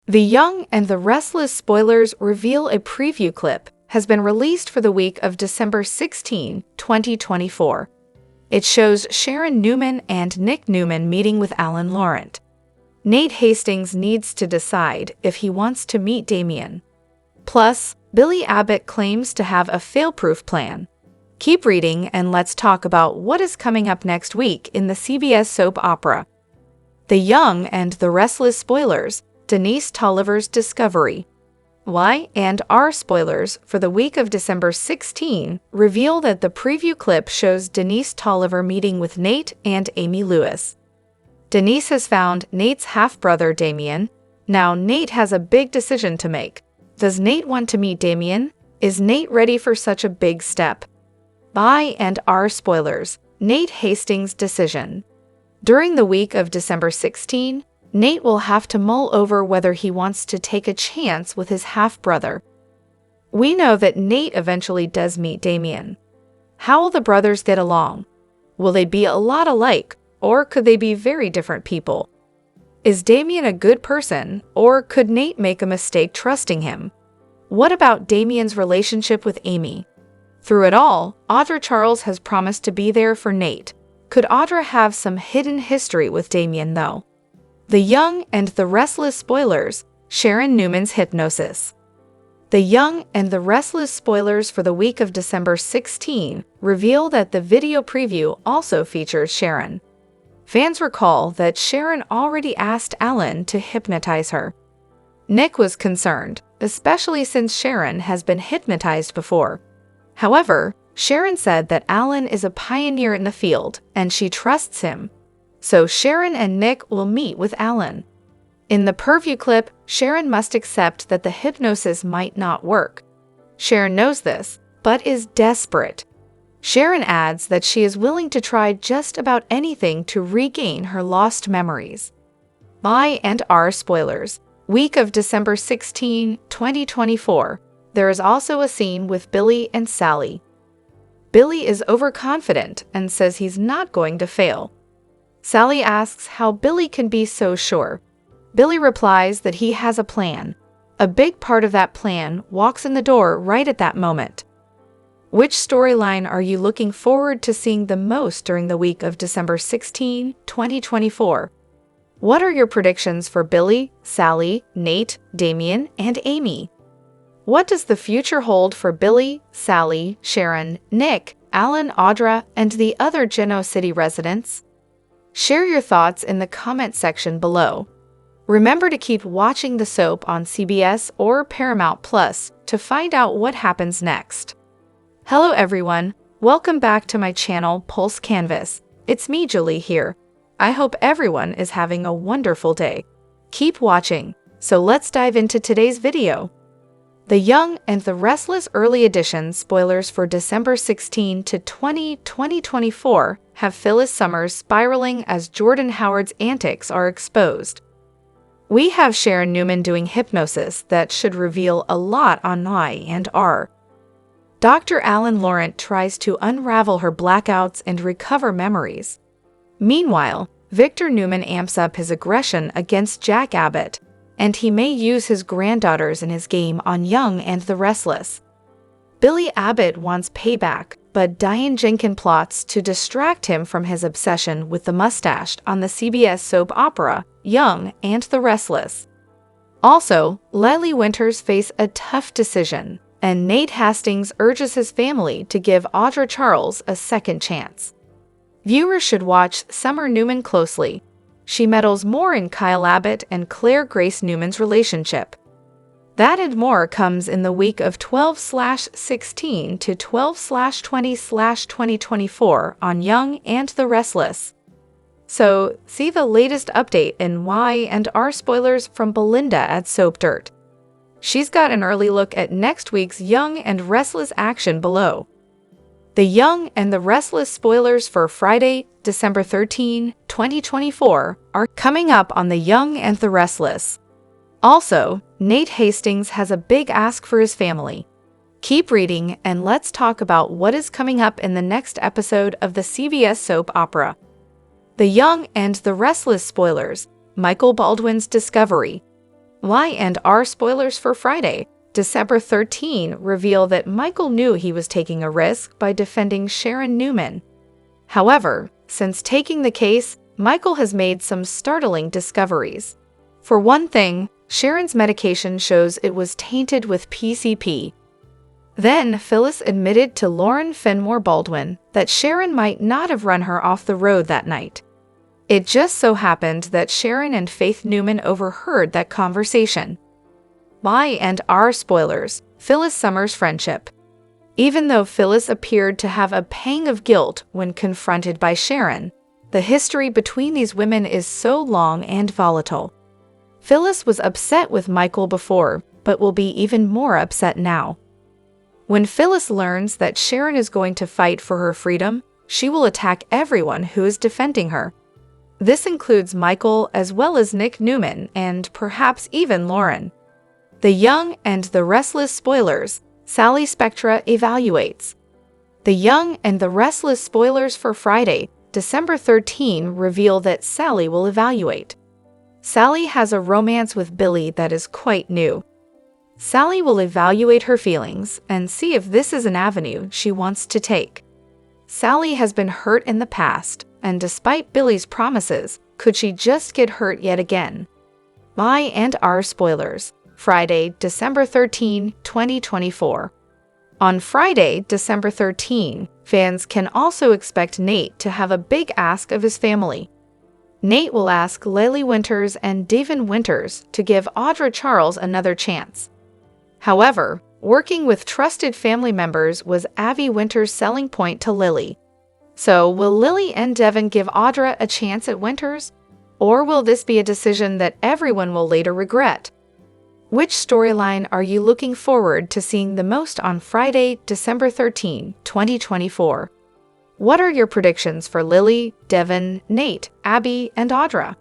The Young and the Restless spoilers reveal a preview clip has been released for the week of December 16, 2024. It shows Sharon Newman and Nick Newman meeting with Alan Laurent. Nate Hastings needs to decide if he wants to meet Damien. Plus, Billy Abbott claims to have a failproof plan. Keep reading and let's talk about what is coming up next week in the CBS soap opera. The Young and the Restless spoilers, Denise Tolliver's discovery. Y&R spoilers for the week of December 16 reveal that the preview clip shows Denise Tolliver meeting with Nate and Amy Lewis. Denise has found Nate's half-brother Damien. Now Nate has a big decision to make. Does Nate want to meet Damien? Is Nate ready for such a big step? Y&R spoilers, Nate Hastings' decision. During the week of December 16, Nate will have to mull over whether he wants to take a chance with his half-brother. We know that Nate eventually does meet Damien. How will the brothers get along? Will they be a lot alike, or could they be very different people? Is Damien a good person, or could Nate make a mistake trusting him? What about Damien's relationship with Amy? Through it all, Audra Charles has promised to be there for Nate. Could Audra have some hidden history with Damien, though? The Young and the Restless spoilers, Sharon Newman's hypnosis. The Young and the Restless spoilers for the week of December 16 reveal that the video preview also features Sharon. Fans recall that Sharon already asked Alan to hypnotize her. Nick was concerned, especially since Sharon has been hypnotized before. However, Sharon said that Alan is a pioneer in the field and she trusts him. So Sharon and Nick will meet with Alan. In the preview clip, Sharon must accept that the hypnosis might not work. Sharon knows this, but is desperate. Sharon adds that she is willing to try just about anything to regain her lost memories. Y&R spoilers, week of December 16, 2024. There is also a scene with Billy and Sally. Billy is overconfident and says he's not going to fail. Sally asks how Billy can be so sure. Billy replies that he has a plan. A big part of that plan walks in the door right at that moment. Which storyline are you looking forward to seeing the most during the week of December 16, 2024? What are your predictions for Billy, Sally, Nate, Damien, and Amy? What does the future hold for Billy, Sally, Sharon, Nick, Alan, Audra, and the other Geno City residents? Share your thoughts in the comment section below. Remember to keep watching the soap on CBS or Paramount Plus to find out what happens next. Hello everyone, welcome back to my channel Pulse Canvas. It's me, Julie, here. I hope everyone is having a wonderful day. Keep watching, so let's dive into today's video. The Young and the Restless early edition spoilers for December 16 to 2024 have Phyllis Summers spiraling as Jordan Howard's antics are exposed. We have Sharon Newman doing hypnosis that should reveal a lot on Y&R. Dr. Alan Laurent tries to unravel her blackouts and recover memories. Meanwhile, Victor Newman amps up his aggression against Jack Abbott, and he may use his granddaughters in his game on Young and the Restless. Billy Abbott wants payback, but Diane Jenkins plots to distract him from his obsession with the mustache on the CBS soap opera Young and the Restless. Also, Leslie Winters face a tough decision, and Nate Hastings urges his family to give Audra Charles a second chance. Viewers should watch Summer Newman closely. She meddles more in Kyle Abbott and Claire Grace Newman's relationship. That and more comes in the week of 12/16 to 12/20/2024 on Young and the Restless. So, see the latest update in Y&R spoilers from Belinda at Soap Dirt. She's got an early look at next week's Young and Restless action below. The Young and the Restless spoilers for Friday, December 13, 2024 are coming up on The Young and the Restless. Also, Nate Hastings has a big ask for his family. Keep reading and let's talk about what is coming up in the next episode of the CBS soap opera. The Young and the Restless spoilers, Michael Baldwin's discovery. Y&R spoilers for Friday, December 13 reveal that Michael knew he was taking a risk by defending Sharon Newman. However, since taking the case, Michael has made some startling discoveries. For one thing, Sharon's medication shows it was tainted with PCP. Then, Phyllis admitted to Lauren Fenmore Baldwin that Sharon might not have run her off the road that night. It just so happened that Sharon and Faith Newman overheard that conversation. Y&R spoilers, Phyllis Summers' friendship. Even though Phyllis appeared to have a pang of guilt when confronted by Sharon, the history between these women is so long and volatile. Phyllis was upset with Michael before, but will be even more upset now. When Phyllis learns that Sharon is going to fight for her freedom, she will attack everyone who is defending her. This includes Michael as well as Nick Newman and perhaps even Lauren. The Young and the Restless spoilers, Sally Spectra evaluates. The Young and the Restless spoilers for Friday, December 13 reveal that Sally will evaluate. Sally has a romance with Billy that is quite new. Sally will evaluate her feelings and see if this is an avenue she wants to take. Sally has been hurt in the past, and despite Billy's promises, could she just get hurt yet again? Y&R spoilers, Friday, December 13, 2024. On Friday, December 13, fans can also expect Nate to have a big ask of his family. Nate will ask Lily Winters and Devin Winters to give Audra Charles another chance. However, working with trusted family members was Abby Winters' selling point to Lily. So, will Lily and Devin give Audra a chance at Winters? Or will this be a decision that everyone will later regret? Which storyline are you looking forward to seeing the most on Friday, December 13, 2024? What are your predictions for Lily, Devin, Nate, Abby, and Audra?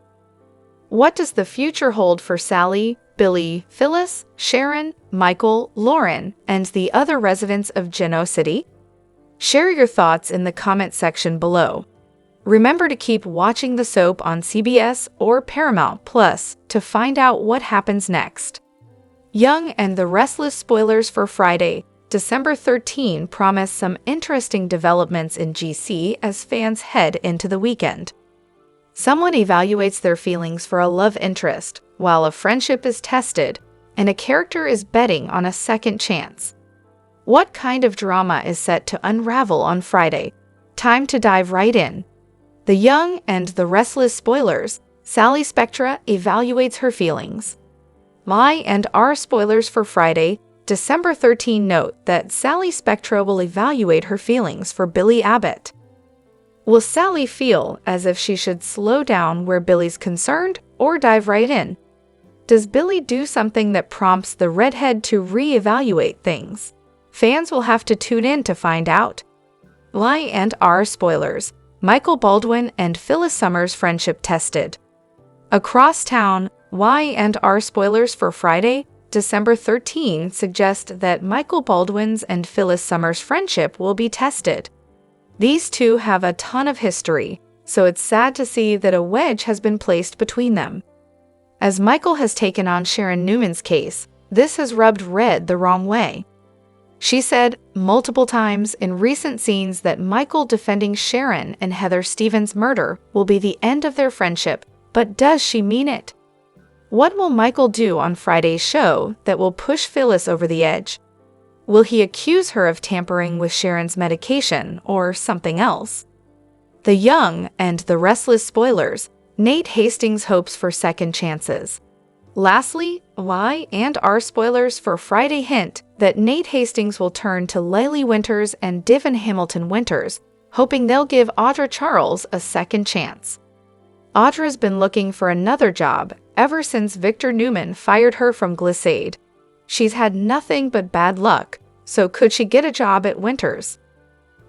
What does the future hold for Sally, Billy, Phyllis, Sharon, Michael, Lauren, and the other residents of Genoa City? Share your thoughts in the comment section below. Remember to keep watching the soap on CBS or Paramount Plus to find out what happens next. Young and the Restless spoilers for Friday, December 13 promise some interesting developments in GC as fans head into the weekend. Someone evaluates their feelings for a love interest, while a friendship is tested, and a character is betting on a second chance. What kind of drama is set to unravel on Friday? Time to dive right in. The Young and the Restless spoilers, Sally Spectra evaluates her feelings. Y&R spoilers for Friday, December 13 note that Sally Spectra will evaluate her feelings for Billy Abbott. Will Sally feel as if she should slow down where Billy's concerned or dive right in? Does Billy do something that prompts the redhead to re-evaluate things? Fans will have to tune in to find out. Y&R spoilers, Michael Baldwin and Phyllis Summers' friendship tested. Across town, Y&R spoilers for Friday, December 13 suggest that Michael Baldwin's and Phyllis Summers' friendship will be tested. These two have a ton of history, so it's sad to see that a wedge has been placed between them. As Michael has taken on Sharon Newman's case, this has rubbed Red the wrong way. She said multiple times in recent scenes that Michael defending Sharon and Heather Stevens' murder will be the end of their friendship, but does she mean it? What will Michael do on Friday's show that will push Phyllis over the edge? Will he accuse her of tampering with Sharon's medication or something else? The Young and the Restless spoilers, Nate Hastings hopes for second chances. Lastly, Y&R spoilers for Friday hint that Nate Hastings will turn to Lily Winters and Devin Hamilton Winters, hoping they'll give Audra Charles a second chance. Audra's been looking for another job ever since Victor Newman fired her from Glissade. She's had nothing but bad luck, so could she get a job at Winters?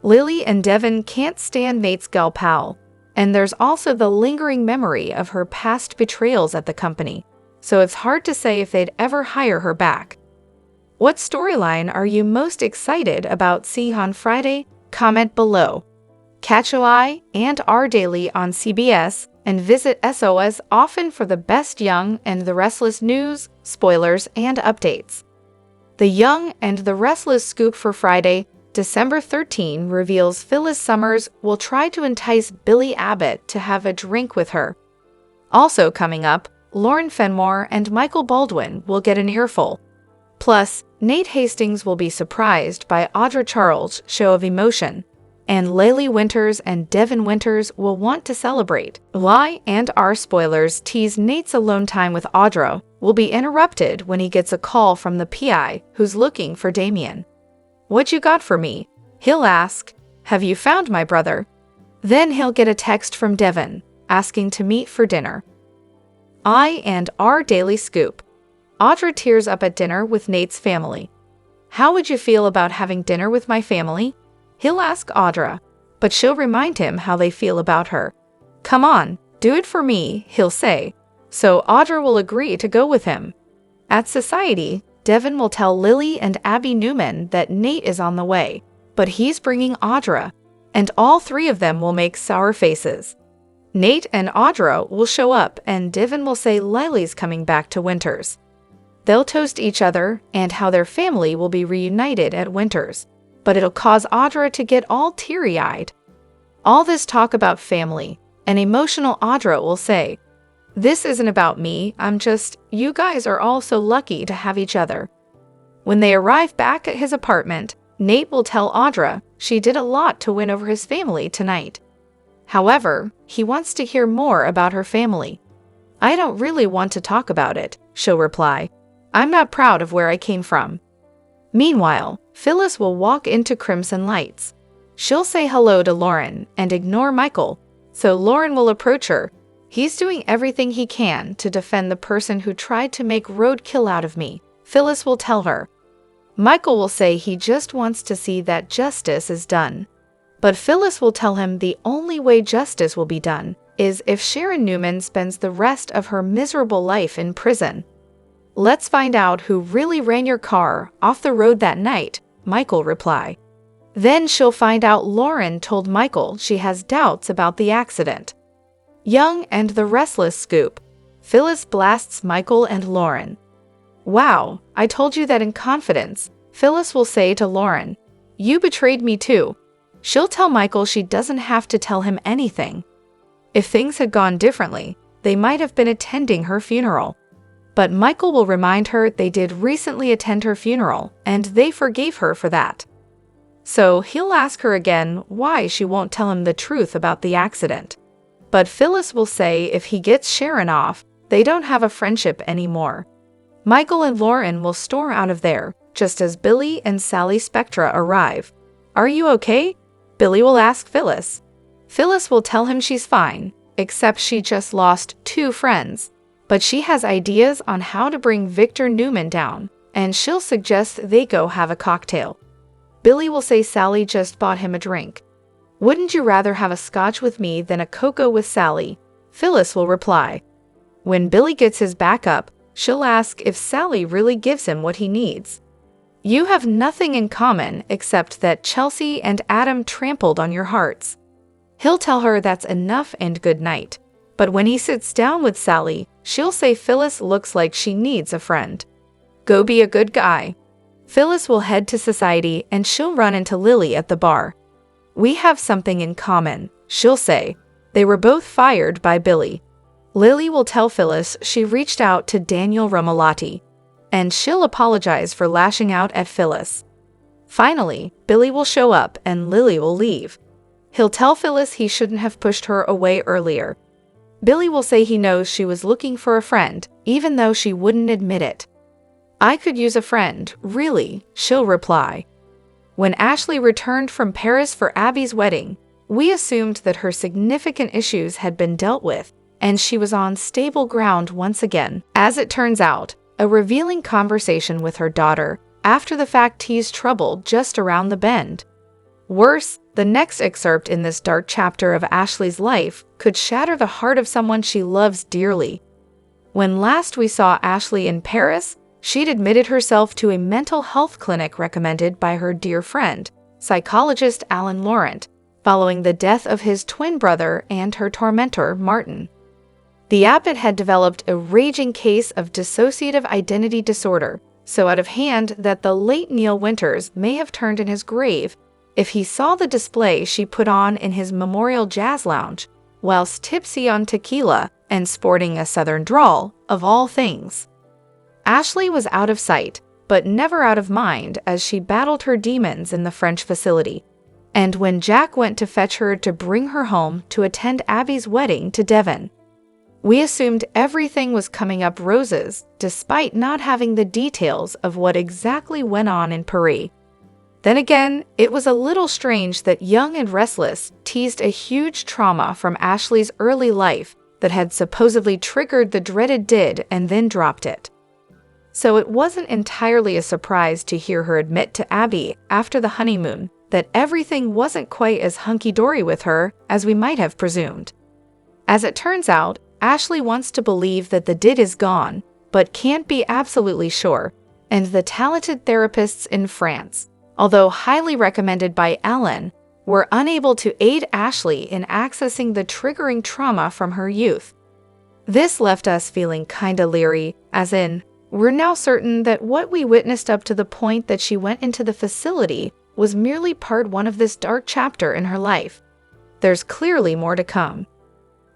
Lily and Devin can't stand Nate's gal pal, and there's also the lingering memory of her past betrayals at the company, so it's hard to say if they'd ever hire her back. What storyline are you most excited about seeing on Friday? Comment below. Catch Y&R Daily on CBS and visit SOS often for the best Young and the Restless news, spoilers, and updates. The Young and the Restless scoop for Friday, December 13 reveals Phyllis Summers will try to entice Billy Abbott to have a drink with her. Also coming up, Lauren Fenmore and Michael Baldwin will get an earful. Plus, Nate Hastings will be surprised by Audra Charles' show of emotion, and Laylee Winters and Devin Winters will want to celebrate. Y and R spoilers tease Nate's alone time with Audra will be interrupted when he gets a call from the PI who's looking for Damien. "What you got for me?" He'll ask. "Have you found my brother?" Then he'll get a text from Devin asking to meet for dinner. I and R Daily Scoop. Audra tears up at dinner with Nate's family. "How would you feel about having dinner with my family?" He'll ask Audra, but she'll remind him how they feel about her. "Come on, do it for me," he'll say. So Audra will agree to go with him. At Society, Devin will tell Lily and Abby Newman that Nate is on the way, but he's bringing Audra, and all three of them will make sour faces. Nate and Audra will show up, and Devin will say Lily's coming back to Winters. They'll toast each other and how their family will be reunited at Winters, but it'll cause Audra to get all teary-eyed. All this talk about family, an emotional Audra will say, "This isn't about me, you guys are all so lucky to have each other." When they arrive back at his apartment, Nate will tell Audra she did a lot to win over his family tonight. However, he wants to hear more about her family. "I don't really want to talk about it," she'll reply. "I'm not proud of where I came from." Meanwhile, Phyllis will walk into Crimson Lights. She'll say hello to Lauren and ignore Michael, so Lauren will approach her. "He's doing everything he can to defend the person who tried to make roadkill out of me," Phyllis will tell her. Michael will say he just wants to see that justice is done. But Phyllis will tell him the only way justice will be done is if Sharon Newman spends the rest of her miserable life in prison. "Let's find out who really ran your car off the road that night," Michael reply. Then she'll find out Lauren told Michael she has doubts about the accident. Young and the Restless scoop. Phyllis blasts Michael and Lauren. "Wow, I told you that in confidence," Phyllis will say to Lauren. "You betrayed me too." She'll tell Michael she doesn't have to tell him anything. If things had gone differently, they might have been attending her funeral. But Michael will remind her they did recently attend her funeral, and they forgave her for that. So he'll ask her again why she won't tell him the truth about the accident. But Phyllis will say if he gets Sharon off, they don't have a friendship anymore. Michael and Lauren will storm out of there, just as Billy and Sally Spectra arrive. "Are you okay?" Billy will ask Phyllis. Phyllis will tell him she's fine, except she just lost 2 friends. But she has ideas on how to bring Victor Newman down, and she'll suggest they go have a cocktail. Billy will say Sally just bought him a drink. "Wouldn't you rather have a scotch with me than a cocoa with Sally?" Phyllis will reply. When Billy gets his back up, she'll ask if Sally really gives him what he needs. "You have nothing in common except that Chelsea and Adam trampled on your hearts." He'll tell her that's enough and good night. But when he sits down with Sally, she'll say Phyllis looks like she needs a friend. "Go be a good guy." Phyllis will head to Society and she'll run into Lily at the bar. "We have something in common," she'll say. They were both fired by Billy. Lily will tell Phyllis she reached out to Daniel Romalotti, and she'll apologize for lashing out at Phyllis. Finally, Billy will show up and Lily will leave. He'll tell Phyllis he shouldn't have pushed her away earlier. Billy will say he knows she was looking for a friend, even though she wouldn't admit it. "I could use a friend, really," she'll reply. When Ashley returned from Paris for Abby's wedding, we assumed that her significant issues had been dealt with, and she was on stable ground once again. As it turns out, a revealing conversation with her daughter after the fact teased trouble just around the bend. Worse, the next excerpt in this dark chapter of Ashley's life could shatter the heart of someone she loves dearly. When last we saw Ashley in Paris, she'd admitted herself to a mental health clinic recommended by her dear friend, psychologist Alan Laurent, following the death of his twin brother and her tormentor, Martin. The abbot had developed a raging case of dissociative identity disorder, so out of hand that the late Neil Winters may have turned in his grave if he saw the display she put on in his memorial jazz lounge, whilst tipsy on tequila and sporting a southern drawl, of all things. Ashley was out of sight, but never out of mind as she battled her demons in the French facility. And when Jack went to fetch her to bring her home to attend Abby's wedding to Devon, we assumed everything was coming up roses, despite not having the details of what exactly went on in Paris. Then again, it was a little strange that Young and Restless teased a huge trauma from Ashley's early life that had supposedly triggered the dreaded did and then dropped it. So it wasn't entirely a surprise to hear her admit to Abby after the honeymoon that everything wasn't quite as hunky-dory with her as we might have presumed. As it turns out, Ashley wants to believe that the did is gone, but can't be absolutely sure, and the talented therapists in France, although highly recommended by Alan, were unable to aid Ashley in accessing the triggering trauma from her youth. This left us feeling kinda leery, as in, we're now certain that what we witnessed up to the point that she went into the facility was merely part one of this dark chapter in her life. There's clearly more to come.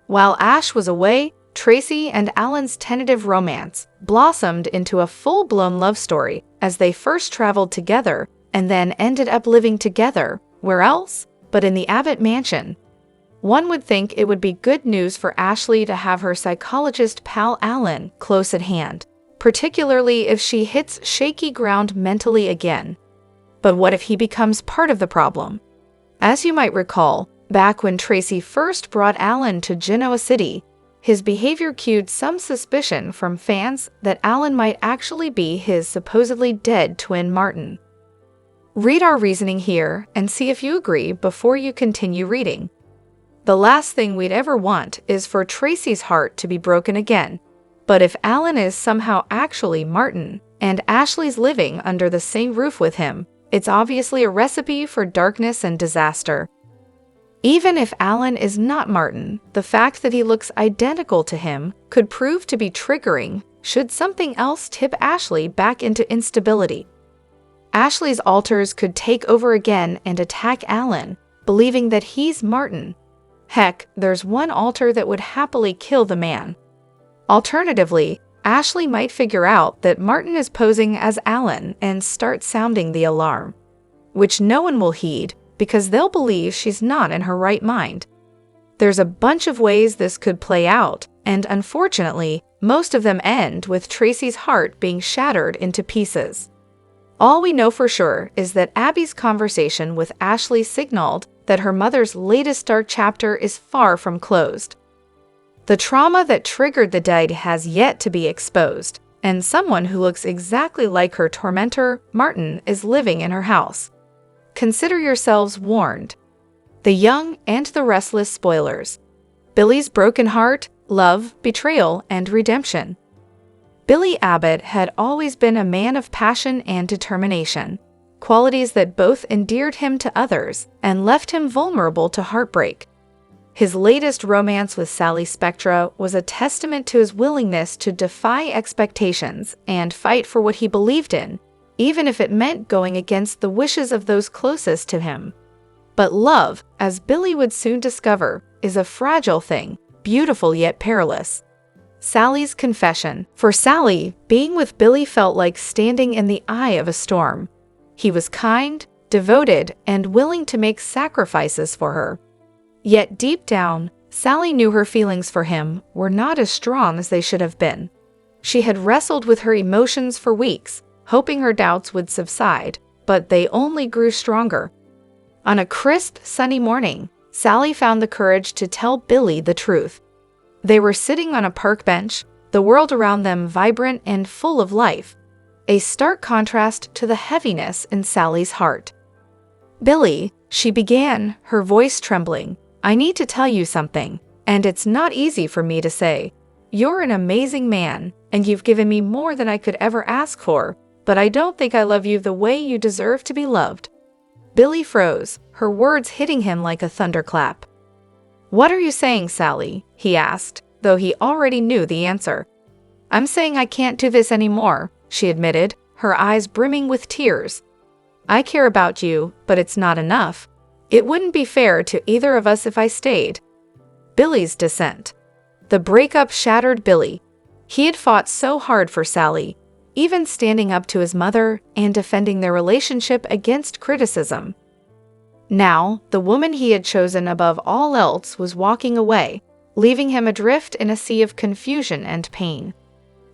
While Ash was away, Tracy and Alan's tentative romance blossomed into a full-blown love story as they first traveled together and then ended up living together, where else but in the Abbott mansion. One would think it would be good news for Ashley to have her psychologist pal Alan close at hand, particularly if she hits shaky ground mentally again. But what if he becomes part of the problem? As you might recall, back when Tracy first brought Alan to Genoa City, his behavior cued some suspicion from fans that Alan might actually be his supposedly dead twin Martin. Read our reasoning here and see if you agree before you continue reading. The last thing we'd ever want is for Tracy's heart to be broken again, but if Alan is somehow actually Martin and Ashley's living under the same roof with him, it's obviously a recipe for darkness and disaster. Even if Alan is not Martin, the fact that he looks identical to him could prove to be triggering should something else tip Ashley back into instability. Ashley's alters could take over again and attack Alan, believing that he's Martin. Heck, there's one alter that would happily kill the man. Alternatively, Ashley might figure out that Martin is posing as Alan and start sounding the alarm, which no one will heed because they'll believe she's not in her right mind. There's a bunch of ways this could play out, and unfortunately, most of them end with Tracy's heart being shattered into pieces. All we know for sure is that Abby's conversation with Ashley signaled that her mother's latest dark chapter is far from closed. The trauma that triggered the deed has yet to be exposed, and someone who looks exactly like her tormentor, Martin, is living in her house. Consider yourselves warned. The Young and the Restless spoilers. Billy's broken heart, love, betrayal, and redemption. Billy Abbott had always been a man of passion and determination, qualities that both endeared him to others and left him vulnerable to heartbreak. His latest romance with Sally Spectra was a testament to his willingness to defy expectations and fight for what he believed in, even if it meant going against the wishes of those closest to him. But love, as Billy would soon discover, is a fragile thing, beautiful yet perilous. Sally's confession. For Sally, being with Billy felt like standing in the eye of a storm. He was kind, devoted, and willing to make sacrifices for her. Yet deep down, Sally knew her feelings for him were not as strong as they should have been. She had wrestled with her emotions for weeks, hoping her doubts would subside, but they only grew stronger. On a crisp, sunny morning, Sally found the courage to tell Billy the truth. They were sitting on a park bench, the world around them vibrant and full of life, a stark contrast to the heaviness in Sally's heart. "Billy," she began, her voice trembling, "I need to tell you something, and it's not easy for me to say. You're an amazing man, and you've given me more than I could ever ask for, but I don't think I love you the way you deserve to be loved." Billy froze, her words hitting him like a thunderclap. "What are you saying, Sally?" he asked, though he already knew the answer. "I'm saying I can't do this anymore," she admitted, her eyes brimming with tears. "I care about you, but it's not enough. It wouldn't be fair to either of us if I stayed." Billy's dissent. The breakup shattered Billy. He had fought so hard for Sally, even standing up to his mother and defending their relationship against criticism. Now, the woman he had chosen above all else was walking away, leaving him adrift in a sea of confusion and pain.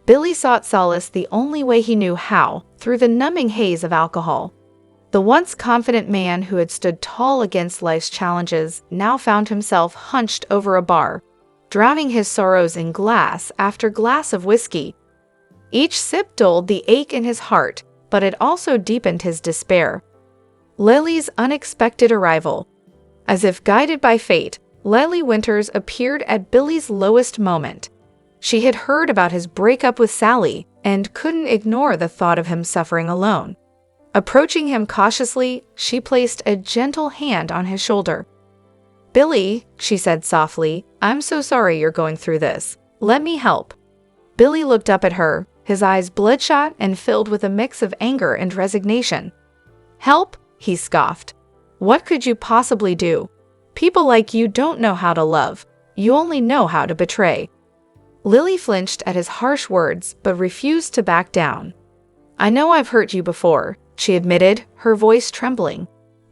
Billy sought solace the only way he knew how, through the numbing haze of alcohol. The once confident man who had stood tall against life's challenges now found himself hunched over a bar, drowning his sorrows in glass after glass of whiskey. Each sip dulled the ache in his heart, but it also deepened his despair. Lily's unexpected arrival. As if guided by fate, Lily Winters appeared at Billy's lowest moment. She had heard about his breakup with Sally and couldn't ignore the thought of him suffering alone. Approaching him cautiously, she placed a gentle hand on his shoulder. "Billy," she said softly, "I'm so sorry you're going through this. Let me help." Billy looked up at her, his eyes bloodshot and filled with a mix of anger and resignation. "Help?" he scoffed. "What could you possibly do? People like you don't know how to love. You only know how to betray." Lily flinched at his harsh words but refused to back down. "I know I've hurt you before," she admitted, her voice trembling.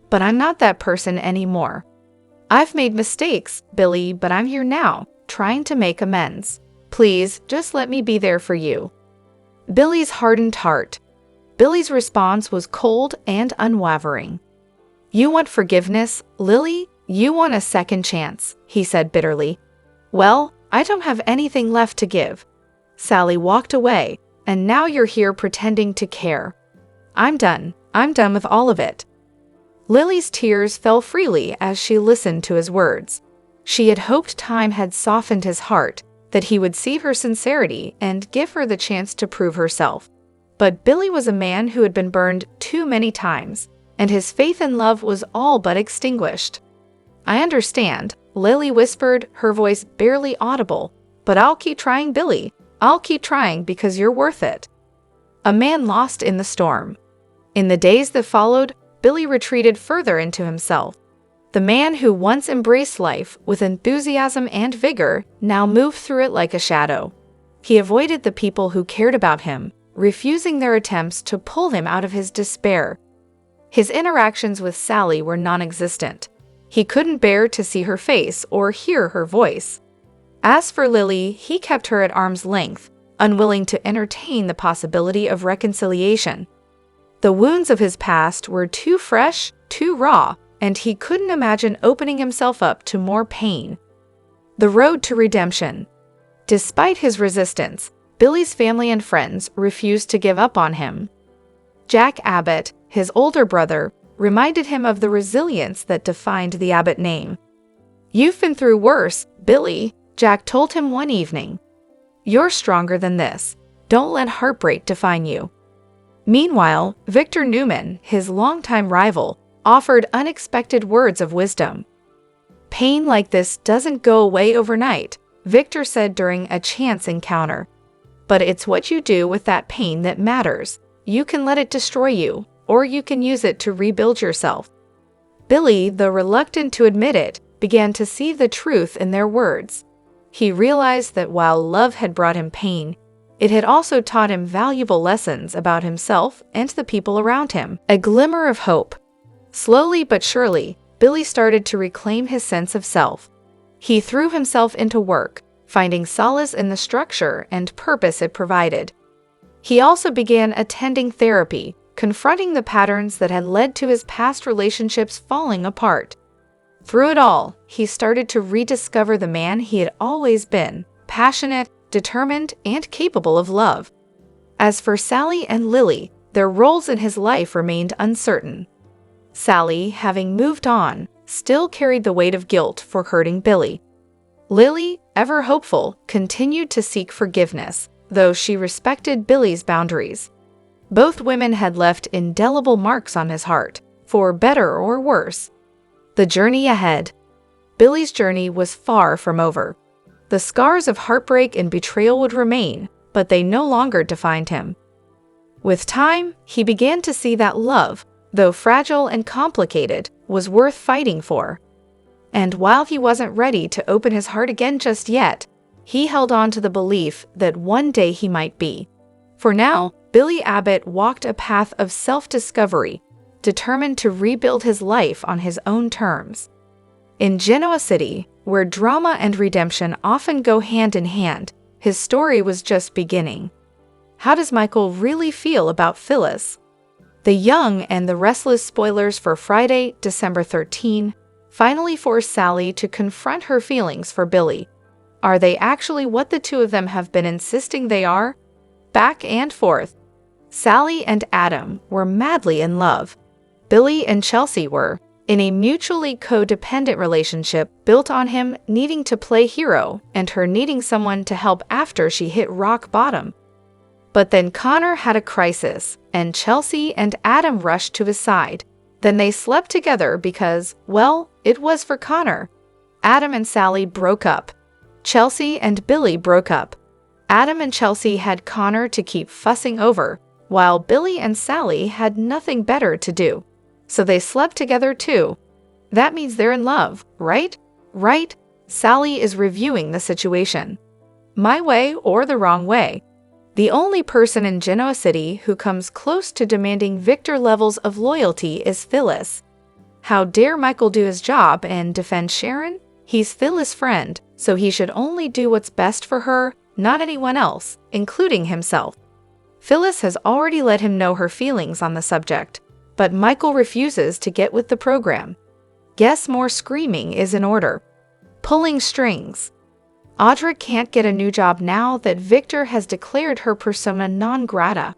"But I'm not that person anymore. I've made mistakes, Billy, but I'm here now, trying to make amends. Please, just let me be there for you." Billy's hardened heart. Billy's response was cold and unwavering. "You want forgiveness, Lily? You want a second chance," he said bitterly. "Well, I don't have anything left to give. Sally walked away, and now you're here pretending to care. I'm done. I'm done with all of it." Lily's tears fell freely as she listened to his words. She had hoped time had softened his heart, that he would see her sincerity and give her the chance to prove herself. But Billy was a man who had been burned too many times, and his faith in love was all but extinguished. "I understand," Lily whispered, her voice barely audible, "but I'll keep trying, Billy. I'll keep trying because you're worth it." A man lost in the storm. In the days that followed, Billy retreated further into himself. The man who once embraced life with enthusiasm and vigor now moved through it like a shadow. He avoided the people who cared about him, refusing their attempts to pull him out of his despair. His interactions with Sally were non-existent. He couldn't bear to see her face or hear her voice. As for Lily, he kept her at arm's length, unwilling to entertain the possibility of reconciliation. The wounds of his past were too fresh, too raw, and he couldn't imagine opening himself up to more pain. The road to redemption. Despite his resistance, Billy's family and friends refused to give up on him. Jack Abbott, his older brother, reminded him of the resilience that defined the Abbott name. "You've been through worse, Billy," Jack told him one evening. "You're stronger than this. Don't let heartbreak define you." Meanwhile, Victor Newman, his longtime rival, offered unexpected words of wisdom. "Pain like this doesn't go away overnight," Victor said during a chance encounter. "But it's what you do with that pain that matters. You can let it destroy you, or you can use it to rebuild yourself." Billy, though reluctant to admit it, began to see the truth in their words. He realized that while love had brought him pain, it had also taught him valuable lessons about himself and the people around him. A glimmer of hope. Slowly but surely, Billy started to reclaim his sense of self. He threw himself into work, finding solace in the structure and purpose it provided. He also began attending therapy, confronting the patterns that had led to his past relationships falling apart. Through it all, he started to rediscover the man he had always been, passionate, determined, and capable of love. As for Sally and Lily, their roles in his life remained uncertain. Sally, having moved on, still carried the weight of guilt for hurting Billy. Lily, ever hopeful, continued to seek forgiveness, though she respected Billy's boundaries. Both women had left indelible marks on his heart, for better or worse. The journey ahead. Billy's journey was far from over. The scars of heartbreak and betrayal would remain, but they no longer defined him. With time, he began to see that love, though fragile and complicated, was worth fighting for. And while he wasn't ready to open his heart again just yet, he held on to the belief that one day he might be. For now, Billy Abbott walked a path of self-discovery, determined to rebuild his life on his own terms. In Genoa City, where drama and redemption often go hand in hand, his story was just beginning. How does Michael really feel about Phyllis? The young and the restless spoilers for Friday, December 13, finally force Sally to confront her feelings for Billy. Are they actually what the two of them have been insisting they are? Back and forth. Sally and Adam were madly in love. Billy and Chelsea were, in a mutually codependent relationship built on him needing to play hero and her needing someone to help after she hit rock bottom. But then Connor had a crisis, and Chelsea and Adam rushed to his side. Then they slept together because, well, it was for Connor. Adam and Sally broke up. Chelsea and Billy broke up. Adam and Chelsea had Connor to keep fussing over, while Billy and Sally had nothing better to do. So they slept together too. That means they're in love, right? Right? Sally is reviewing the situation. My way or the wrong way. The only person in Genoa City who comes close to demanding Victor levels of loyalty is Phyllis. How dare Michael do his job and defend Sharon? He's Phyllis' friend, so he should only do what's best for her, not anyone else, including himself. Phyllis has already let him know her feelings on the subject, but Michael refuses to get with the program. Guess more screaming is in order. Pulling strings. Audra can't get a new job now that Victor has declared her persona non grata.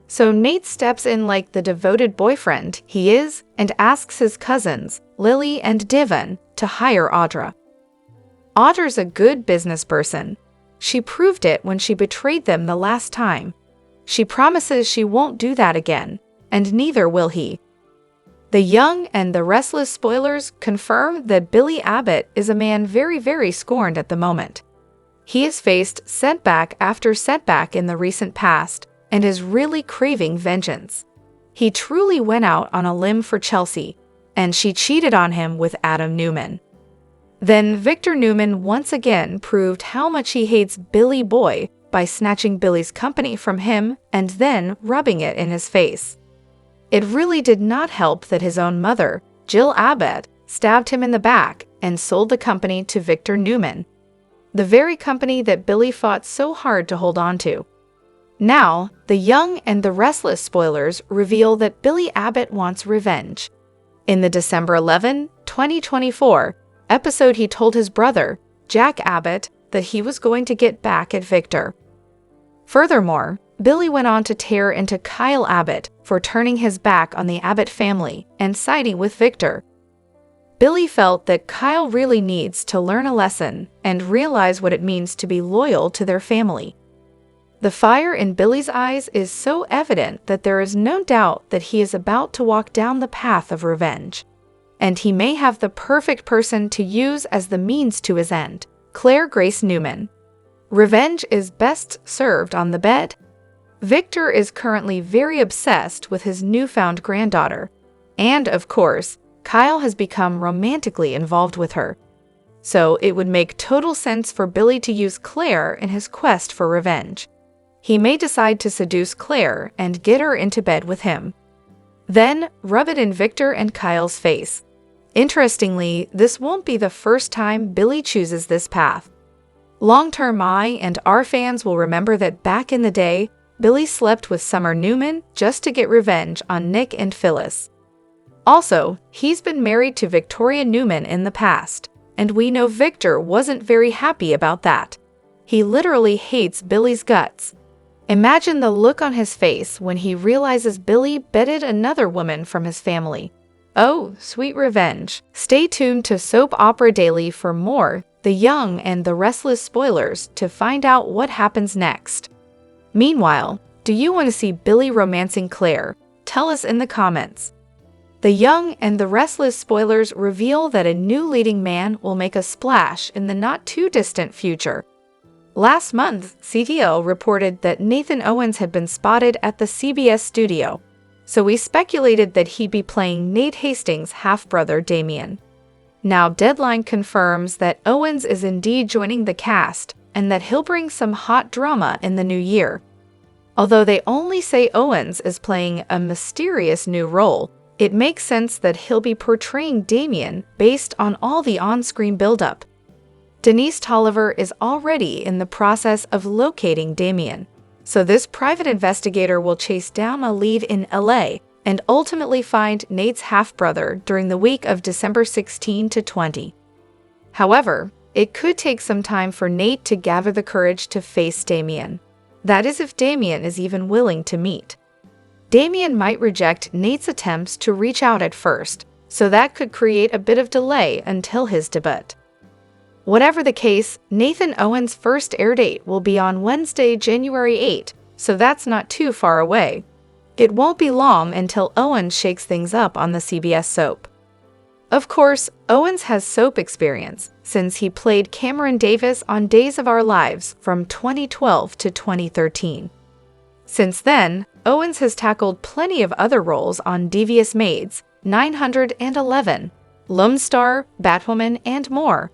So Nate steps in like the devoted boyfriend he is and asks his cousins, Lily and Divon, to hire Audra. Audra's a good business person. She proved it when she betrayed them the last time. She promises she won't do that again, and neither will he. The young and the restless spoilers confirm that Billy Abbott is a man very, very scorned at the moment. He has faced setback after setback in the recent past and is really craving vengeance. He truly went out on a limb for Chelsea, and she cheated on him with Adam Newman. Then Victor Newman once again proved how much he hates Billy Boy by snatching Billy's company from him and then rubbing it in his face. It really did not help that his own mother, Jill Abbott, stabbed him in the back and sold the company to Victor Newman, the very company that Billy fought so hard to hold on to. Now, the young and the restless spoilers reveal that Billy Abbott wants revenge. In the December 11, 2024, episode, he told his brother, Jack Abbott, that he was going to get back at Victor. Furthermore, Billy went on to tear into Kyle Abbott for turning his back on the Abbott family and siding with Victor. Billy felt that Kyle really needs to learn a lesson and realize what it means to be loyal to their family. The fire in Billy's eyes is so evident that there is no doubt that he is about to walk down the path of revenge. And he may have the perfect person to use as the means to his end, Claire Grace Newman. Revenge is best served on the bed. Victor is currently very obsessed with his newfound granddaughter, and of course, Kyle has become romantically involved with her. So it would make total sense for Billy to use Claire in his quest for revenge. He may decide to seduce Claire and get her into bed with him. Then rub it in Victor and Kyle's face. Interestingly, this won't be the first time Billy chooses this path. Long-term I and our fans will remember that back in the day, Billy slept with Summer Newman just to get revenge on Nick and Phyllis. Also, he's been married to Victoria Newman in the past, and we know Victor wasn't very happy about that. He literally hates Billy's guts. Imagine the look on his face when he realizes Billy bedded another woman from his family. Oh, sweet revenge. Stay tuned to Soap Opera Daily for more The Young and the Restless spoilers to find out what happens next. Meanwhile, do you want to see Billy romancing Claire? Tell us in the comments. The Young and the Restless spoilers reveal that a new leading man will make a splash in the not-too-distant future. Last month, CTO reported that Nathan Owens had been spotted at the CBS studio, so we speculated that he'd be playing Nate Hastings' half-brother Damien. Now Deadline confirms that Owens is indeed joining the cast and that he'll bring some hot drama in the new year. Although they only say Owens is playing a mysterious new role, it makes sense that he'll be portraying Damien based on all the on-screen buildup. Denise Tolliver is already in the process of locating Damien, so this private investigator will chase down a lead in LA and ultimately find Nate's half-brother during the week of December 16 to 20. However, it could take some time for Nate to gather the courage to face Damien. That is, if Damien is even willing to meet. Damien might reject Nate's attempts to reach out at first, so that could create a bit of delay until his debut. Whatever the case, Nathan Owens' first air date will be on Wednesday, January 8, so that's not too far away. It won't be long until Owens shakes things up on the CBS soap. Of course, Owens has soap experience, since he played Cameron Davis on Days of Our Lives from 2012 to 2013. Since then, Owens has tackled plenty of other roles on Devious Maids, 911, Lone Star, Batwoman, and more.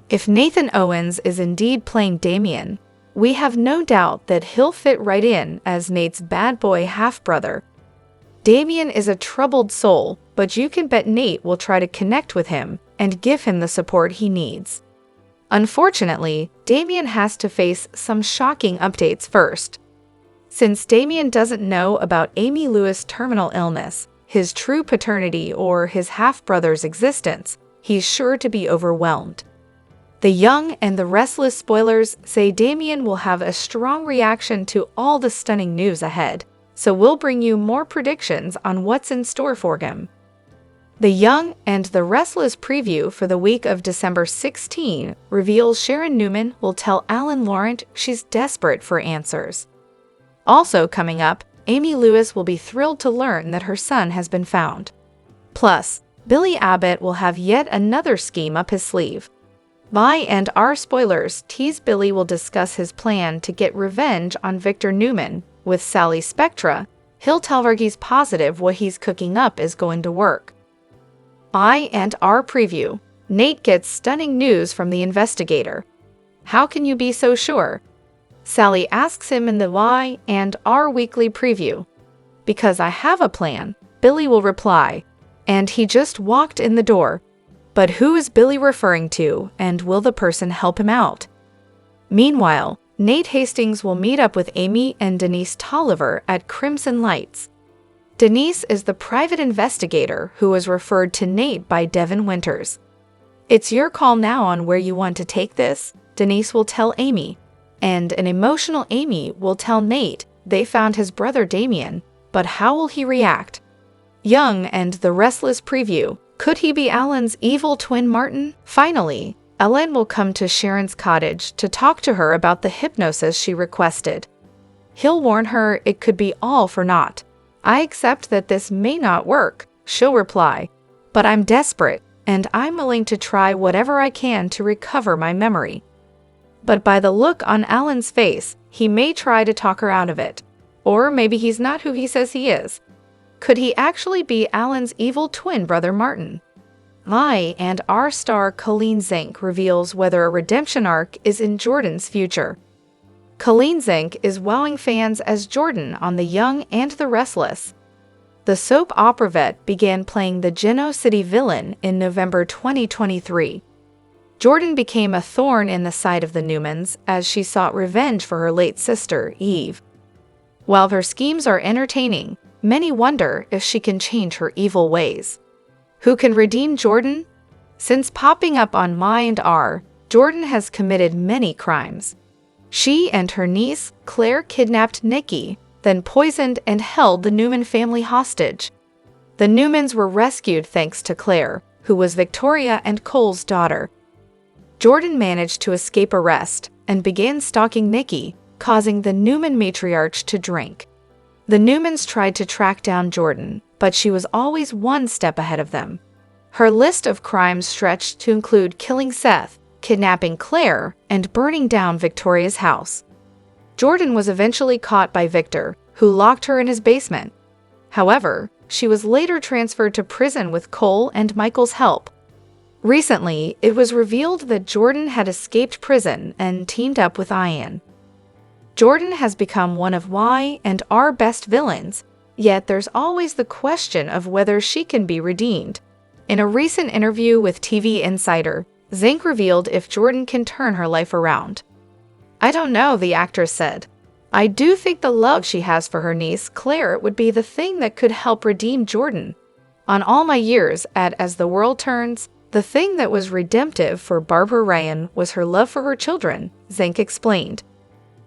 If Nathan Owens is indeed playing Damien, we have no doubt that he'll fit right in as Nate's bad boy half-brother. Damien is a troubled soul, but you can bet Nate will try to connect with him and give him the support he needs. Unfortunately, Damien has to face some shocking updates first. Since Damien doesn't know about Amy Lewis' terminal illness, his true paternity, or his half-brother's existence, he's sure to be overwhelmed. The Young and the Restless spoilers say Damien will have a strong reaction to all the stunning news ahead, so we'll bring you more predictions on what's in store for him. The Young and the Restless preview for the week of December 16 reveals Sharon Newman will tell Alan Laurent she's desperate for answers. Also coming up, Amy Lewis will be thrilled to learn that her son has been found. Plus, Billy Abbott will have yet another scheme up his sleeve. My and our spoilers tease Billy will discuss his plan to get revenge on Victor Newman with Sally Spectra. He'll tell Varghese positive what he's cooking up is going to work. I and our preview. Nate gets stunning news from the investigator. How can you be so sure? Sally asks him in the Y and our weekly preview. Because I have a plan, Billy will reply. And he just walked in the door. But who is Billy referring to, and will the person help him out? Meanwhile, Nate Hastings will meet up with Amy and Denise Tolliver at Crimson Lights. Denise is the private investigator who was referred to Nate by Devin Winters. It's your call now on where you want to take this, Denise will tell Amy. And an emotional Amy will tell Nate they found his brother Damien, but how will he react? Young and the Restless preview. Could he be Alan's evil twin Martin? Finally, Ellen will come to Sharon's cottage to talk to her about the hypnosis she requested. He'll warn her it could be all for naught. I accept that this may not work, she'll reply, but I'm desperate, and I'm willing to try whatever I can to recover my memory. But by the look on Alan's face, he may try to talk her out of it. Or maybe he's not who he says he is. Could he actually be Alan's evil twin brother Martin? I and our star Colleen Zink reveals whether a redemption arc is in Jordan's future. Colleen Zink is wowing fans as Jordan on The Young and the Restless. The soap opera vet began playing the Geno City villain in November 2023. Jordan became a thorn in the side of the Newmans as she sought revenge for her late sister, Eve. While her schemes are entertaining, many wonder if she can change her evil ways. Who can redeem Jordan? Since popping up on My and R, Jordan has committed many crimes. She and her niece, Claire, kidnapped Nikki, then poisoned and held the Newman family hostage. The Newmans were rescued thanks to Claire, who was Victoria and Cole's daughter. Jordan managed to escape arrest and began stalking Nikki, causing the Newman matriarch to drink. The Newmans tried to track down Jordan, but she was always one step ahead of them. Her list of crimes stretched to include killing Seth, kidnapping Claire, and burning down Victoria's house. Jordan was eventually caught by Victor, who locked her in his basement. However, she was later transferred to prison with Cole and Michael's help. Recently, it was revealed that Jordan had escaped prison and teamed up with Ian. Jordan has become one of Y and our best villains, yet there's always the question of whether she can be redeemed. In a recent interview with TV Insider, Zink revealed if Jordan can turn her life around. "I don't know," the actress said. "I do think the love she has for her niece, Claire, would be the thing that could help redeem Jordan. On all my years at As the World Turns, the thing that was redemptive for Barbara Ryan was her love for her children," Zink explained.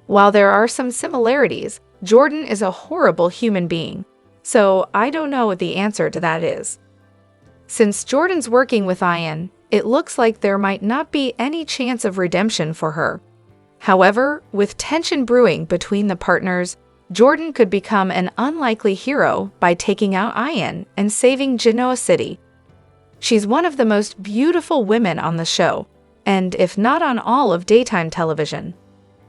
While there are some similarities, Jordan is a horrible human being, so I don't know what the answer to that is. Since Jordan's working with Ian, it looks like there might not be any chance of redemption for her. However, with tension brewing between the partners, Jordan could become an unlikely hero by taking out Ian and saving Genoa City. She's one of the most beautiful women on the show, and if not on all of daytime television.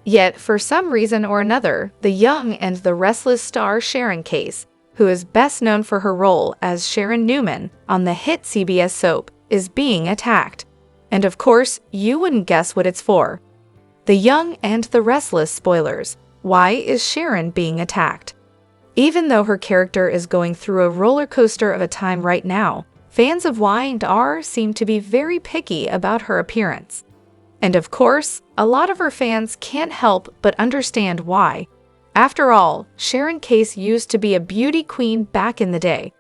Yet, for some reason or another, the young and the restless star Sharon Case, who is best known for her role as Sharon Newman on the hit CBS soap, is being attacked. And of course, you wouldn't guess what it's for. The Young and the Restless spoilers. Why is Sharon being attacked? Even though her character is going through a roller coaster of a time right now, fans of Y&R seem to be very picky about her appearance. And of course, a lot of her fans can't help but understand why. After all, Sharon Case used to be a beauty queen back in the day.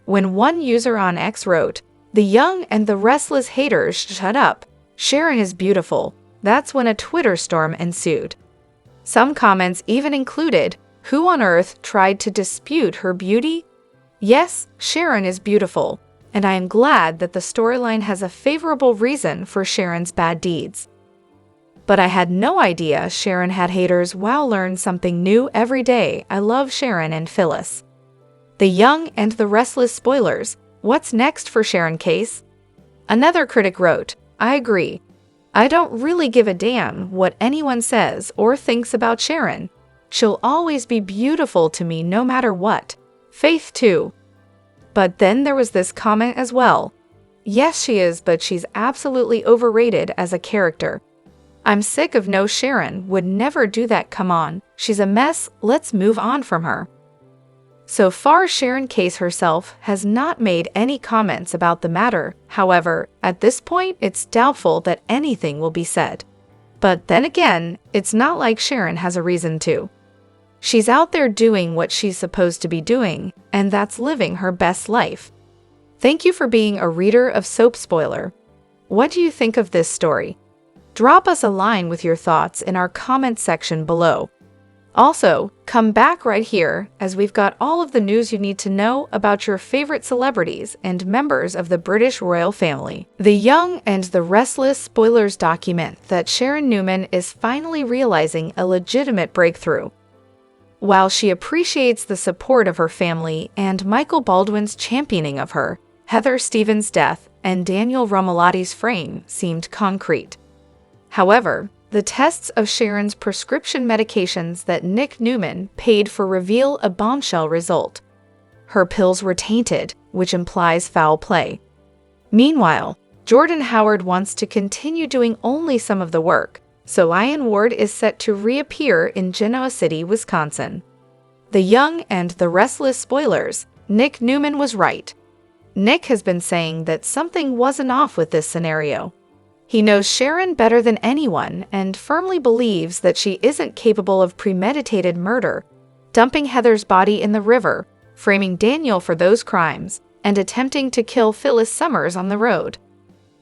When one user on X wrote, "The young and the restless haters shut up, Sharon is beautiful," that's when a Twitter storm ensued. Some comments even included, "Who on earth tried to dispute her beauty?" Yes, Sharon is beautiful, and I am glad that the storyline has a favorable reason for Sharon's bad deeds. But I had no idea Sharon had haters. Wow, learn something new every day. I love Sharon and Phyllis. The Young and the Restless spoilers. What's next for Sharon Case? Another critic wrote, "I agree. I don't really give a damn what anyone says or thinks about Sharon. She'll always be beautiful to me no matter what." Faith too. But then there was this comment as well. "Yes, she is, but she's absolutely overrated as a character. I'm sick of no, Sharon would never do that, come on. She's a mess, let's move on from her." So far, Sharon Case herself has not made any comments about the matter. However, at this point, it's doubtful that anything will be said. But then again, it's not like Sharon has a reason to. She's out there doing what she's supposed to be doing, and that's living her best life. Thank you for being a reader of Soap Spoiler. What do you think of this story? Drop us a line with your thoughts in our comment section below. Also, come back right here as we've got all of the news you need to know about your favorite celebrities and members of the British royal family. The Young and the Restless spoilers document that Sharon Newman is finally realizing a legitimate breakthrough. While she appreciates the support of her family and Michael Baldwin's championing of her, Heather Stevens' death and Daniel Romolotti's frame seemed concrete. However, the tests of Sharon's prescription medications that Nick Newman paid for reveal a bombshell result. Her pills were tainted, which implies foul play. Meanwhile, Jordan Howard wants to continue doing only some of the work, so Ian Ward is set to reappear in Genoa City, Wisconsin. The Young and the Restless spoilers. Nick Newman was right. Nick has been saying that something wasn't off with this scenario. He knows Sharon better than anyone and firmly believes that she isn't capable of premeditated murder, dumping Heather's body in the river, framing Daniel for those crimes, and attempting to kill Phyllis Summers on the road.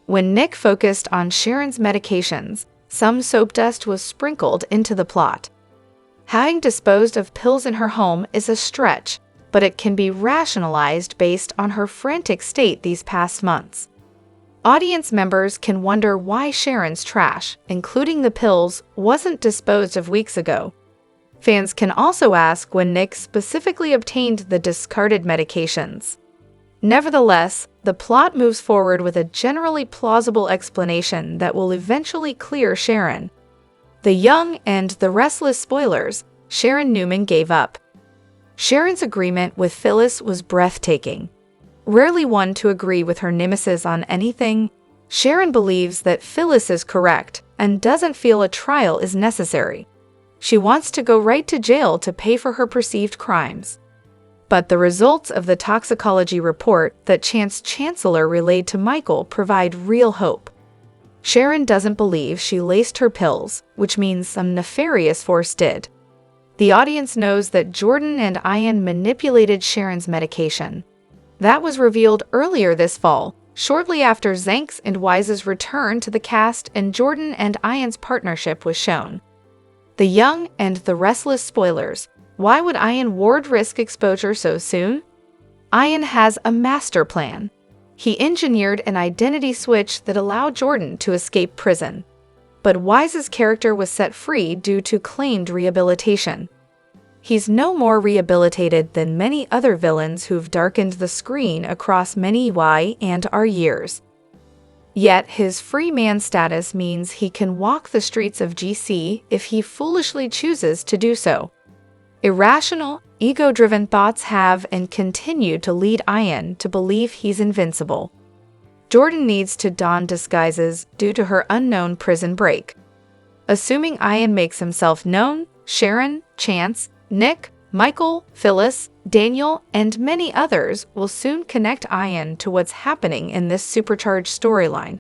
When Nick focused on Sharon's medications, some soap dust was sprinkled into the plot. Having disposed of pills in her home is a stretch, but it can be rationalized based on her frantic state these past months. Audience members can wonder why Sharon's trash, including the pills, wasn't disposed of weeks ago. Fans can also ask when Nick specifically obtained the discarded medications. Nevertheless, the plot moves forward with a generally plausible explanation that will eventually clear Sharon. The young and the restless spoilers, Sharon Newman gave up. Sharon's agreement with Phyllis was breathtaking. Rarely one to agree with her nemesis on anything, Sharon believes that Phyllis is correct and doesn't feel a trial is necessary. She wants to go right to jail to pay for her perceived crimes. But the results of the toxicology report that Chance Chancellor relayed to Michael provide real hope. Sharon doesn't believe she laced her pills, which means some nefarious force did. The audience knows that Jordan and Ian manipulated Sharon's medication. That was revealed earlier this fall, shortly after Zanks and Wise's return to the cast and Jordan and Ian's partnership was shown. The young and the restless spoilers. Why would Ian Ward risk exposure so soon? Ian has a master plan. He engineered an identity switch that allowed Jordan to escape prison. But Wise's character was set free due to claimed rehabilitation. He's no more rehabilitated than many other villains who've darkened the screen across many Y and R years. Yet his free man status means he can walk the streets of GC if he foolishly chooses to do so. Irrational, ego-driven thoughts have and continue to lead Ian to believe he's invincible. Jordan needs to don disguises due to her unknown prison break. Assuming Ian makes himself known, Sharon, Chance, Nick, Michael, Phyllis, Daniel, and many others will soon connect Ian to what's happening in this supercharged storyline.